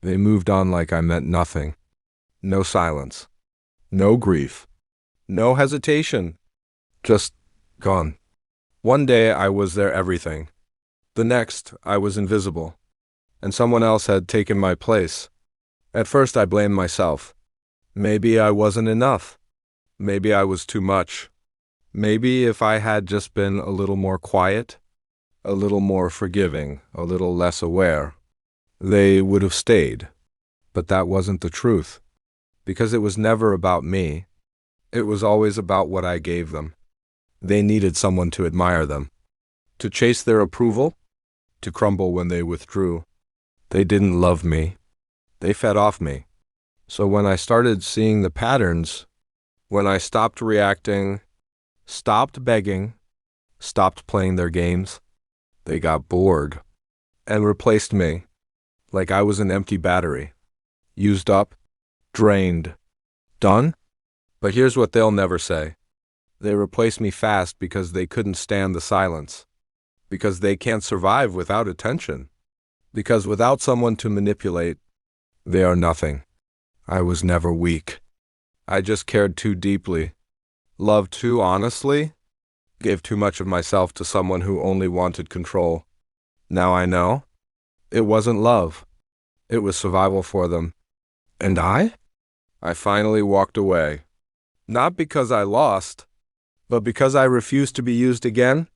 They moved on like I meant nothing. No silence. No grief. No hesitation. Just gone. One day I was their everything. The next, I was invisible. And someone else had taken my place. At first I blamed myself. Maybe I wasn't enough. Maybe I was too much. Maybe if I had just been a little more quiet, a little more forgiving, a little less aware, they would have stayed. But that wasn't the truth. Because it was never about me. It was always about what I gave them. They needed someone to admire them, to chase their approval, to crumble when they withdrew. They didn't love me. They fed off me. So when I started seeing the patterns, when I stopped reacting, stopped begging, stopped playing their games, they got bored and replaced me like I was an empty battery. Used up, drained, done? But here's what they'll never say. They replaced me fast because they couldn't stand the silence. Because they can't survive without attention. Because without someone to manipulate, they are nothing. I was never weak. I just cared too deeply, loved too honestly, gave too much of myself to someone who only wanted control. Now I know. It wasn't love. It was survival for them. And I? I finally walked away. Not because I lost, but because I refused to be used again.